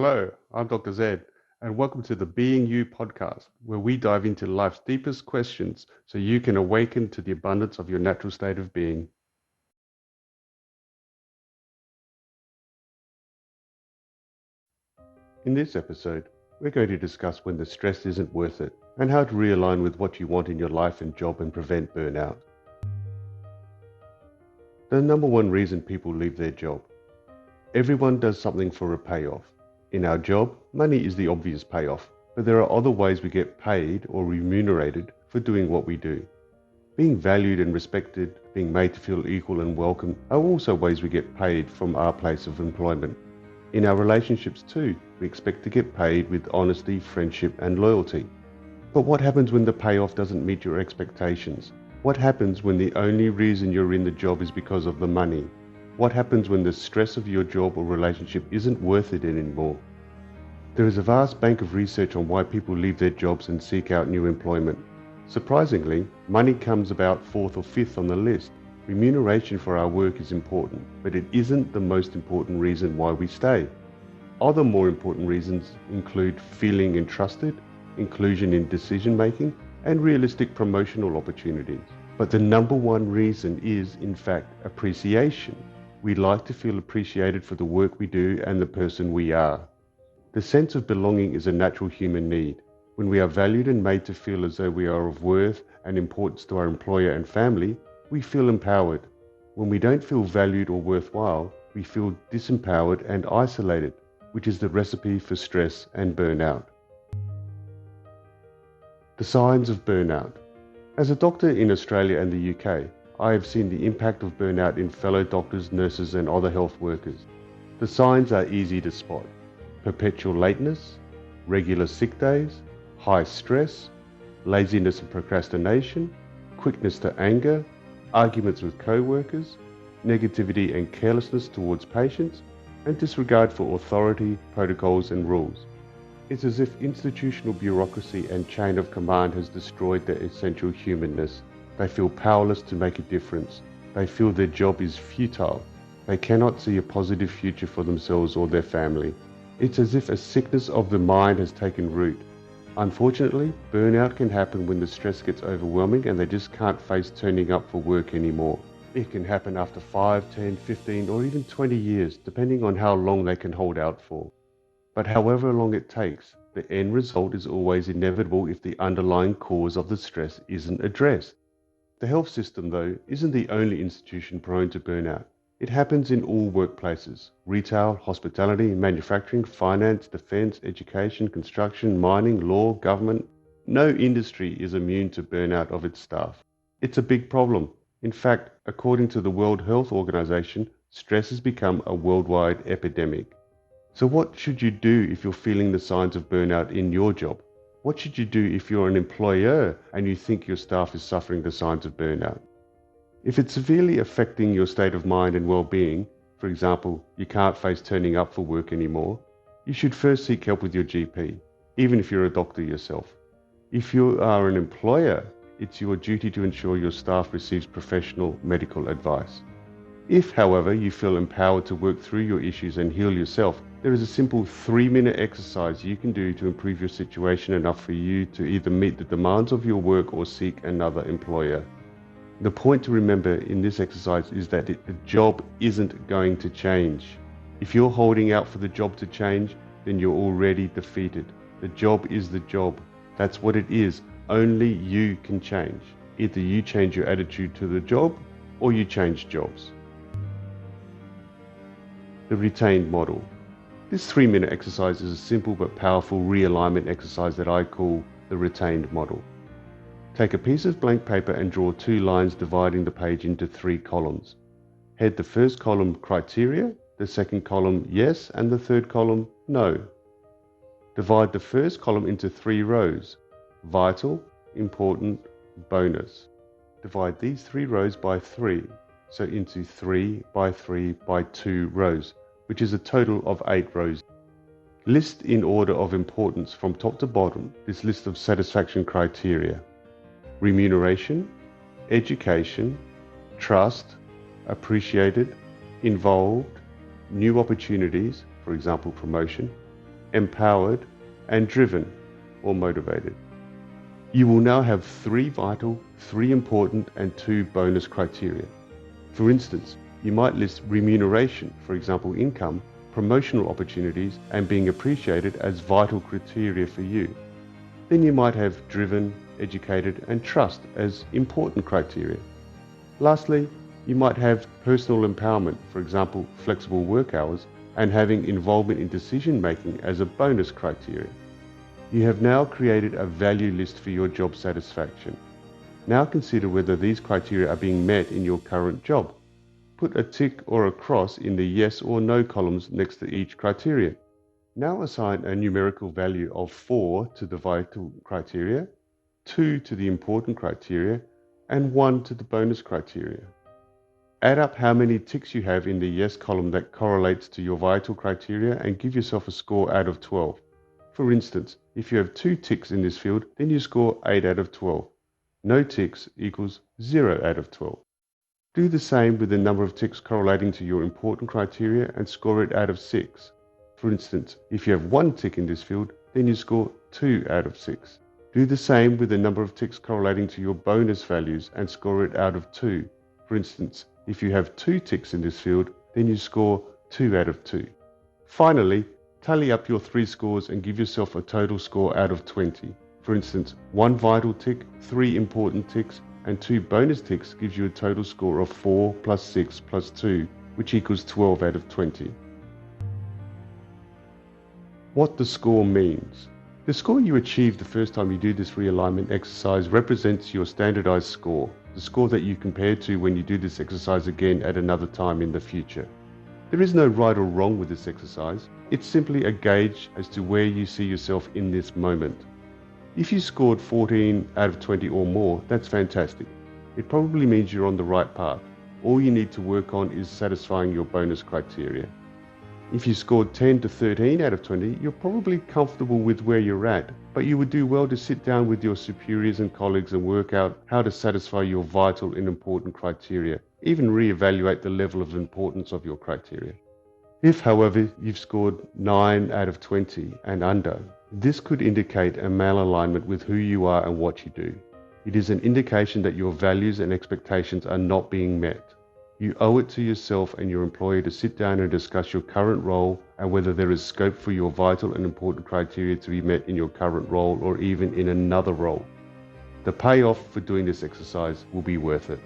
Hello, I'm Dr. Zed, and welcome to the Being You podcast, where we dive into life's deepest questions so you can awaken to the abundance of your natural state of being. In this episode, we're going to discuss when the stress isn't worth it and how to realign with what you want in your life and job and prevent burnout. The number one reason people leave their job. Everyone does something for a payoff. In our job, money is the obvious payoff, but there are other ways we get paid or remunerated for doing what we do. Being valued and respected, being made to feel equal and welcome are also ways we get paid from our place of employment. In our relationships too, we expect to get paid with honesty, friendship and loyalty. But what happens when the payoff doesn't meet your expectations? What happens when the only reason you're in the job is because of the money? What happens when the stress of your job or relationship isn't worth it anymore? There is a vast bank of research on why people leave their jobs and seek out new employment. Surprisingly, money comes about fourth or fifth on the list. Remuneration for our work is important, but it isn't the most important reason why we stay. Other more important reasons include feeling entrusted, inclusion in decision making, and realistic promotional opportunities. But the number one reason is, in fact, appreciation. We like to feel appreciated for the work we do and the person we are. The sense of belonging is a natural human need. When we are valued and made to feel as though we are of worth and importance to our employer and family, we feel empowered. When we don't feel valued or worthwhile, we feel disempowered and isolated, which is the recipe for stress and burnout. The signs of burnout. As a doctor in Australia and the UK, I have seen the impact of burnout in fellow doctors, nurses and other health workers. The signs are easy to spot. Perpetual lateness, regular sick days, high stress, laziness and procrastination, quickness to anger, arguments with co-workers, negativity and carelessness towards patients, and disregard for authority, protocols and rules. It's as if institutional bureaucracy and chain of command has destroyed their essential humanness. They feel powerless to make a difference. They feel their job is futile. They cannot see a positive future for themselves or their family. It's as if a sickness of the mind has taken root. Unfortunately, burnout can happen when the stress gets overwhelming and they just can't face turning up for work anymore. It can happen after 5, 10, 15 or even 20 years, depending on how long they can hold out for. But however long it takes, the end result is always inevitable if the underlying cause of the stress isn't addressed. The health system, though, isn't the only institution prone to burnout. It happens in all workplaces: retail, hospitality, manufacturing, finance, defense, education, construction, mining, law, government. No industry is immune to burnout of its staff. It's a big problem. In fact, according to the World Health Organization, stress has become a worldwide epidemic. So what should you do if you're feeling the signs of burnout in your job? What should you do if you're an employer and you think your staff is suffering the signs of burnout? If it's severely affecting your state of mind and well-being, for example, you can't face turning up for work anymore, you should first seek help with your GP, even if you're a doctor yourself. If you are an employer, it's your duty to ensure your staff receives professional medical advice. If, however, you feel empowered to work through your issues and heal yourself, there is a simple 3-minute exercise you can do to improve your situation enough for you to either meet the demands of your work or seek another employer. The point to remember in this exercise is that the job isn't going to change. If you're holding out for the job to change, then you're already defeated. The job is the job. That's what it is. Only you can change. Either you change your attitude to the job or you change jobs. The retained model. This 3-minute exercise is a simple but powerful realignment exercise that I call the retained model. Take a piece of blank paper and draw 2 lines dividing the page into 3 columns. Head the first column criteria, the second column yes, and the third column no. Divide the first column into 3 rows: vital, important, bonus. Divide these 3 rows by 3, so into 3 by 3 by 2 rows, which is a total of 8 rows. List in order of importance from top to bottom this list of satisfaction criteria: remuneration, education, trust, appreciated, involved, new opportunities, for example promotion, empowered, and driven or motivated. You will now have 3 vital, 3 important, and 2 bonus criteria. For instance, you might list remuneration, for example income, promotional opportunities, and being appreciated as vital criteria for you. Then you might have driven, educated, and trust as important criteria. Lastly, you might have personal empowerment, for example flexible work hours, and having involvement in decision making as a bonus criteria. You have now created a value list for your job satisfaction. Now consider whether these criteria are being met in your current job. Put a tick or a cross in the yes or no columns next to each criteria. Now assign a numerical value of 4 to the vital criteria, 2 to the important criteria, and 1 to the bonus criteria. Add up how many ticks you have in the yes column that correlates to your vital criteria and give yourself a score out of 12. For instance, if you have 2 ticks in this field, then you score 8 out of 12. No ticks equals 0 out of 12. Do the same with the number of ticks correlating to your important criteria and score it out of 6. For instance, if you have 1 tick in this field, then you score 2 out of 6. Do the same with the number of ticks correlating to your bonus values and score it out of 2. For instance, if you have 2 ticks in this field, then you score 2 out of 2. Finally, tally up your 3 scores and give yourself a total score out of 20. For instance, 1 vital tick, 3 important ticks, and 2 bonus ticks gives you a total score of 4 plus 6 plus 2, which equals 12 out of 20. What the score means. The score you achieve the first time you do this realignment exercise represents your standardized score, the score that you compare to when you do this exercise again at another time in the future. There is no right or wrong with this exercise. It's simply a gauge as to where you see yourself in this moment. If you scored 14 out of 20 or more, that's fantastic. It probably means you're on the right path. All you need to work on is satisfying your bonus criteria. If you scored 10 to 13 out of 20, you're probably comfortable with where you're at, but you would do well to sit down with your superiors and colleagues and work out how to satisfy your vital and important criteria, even reevaluate the level of importance of your criteria. If, however, you've scored 9 out of 20 and under, this could indicate a malalignment with who you are and what you do. It is an indication that your values and expectations are not being met. You owe it to yourself and your employer to sit down and discuss your current role and whether there is scope for your vital and important criteria to be met in your current role or even in another role. The payoff for doing this exercise will be worth it.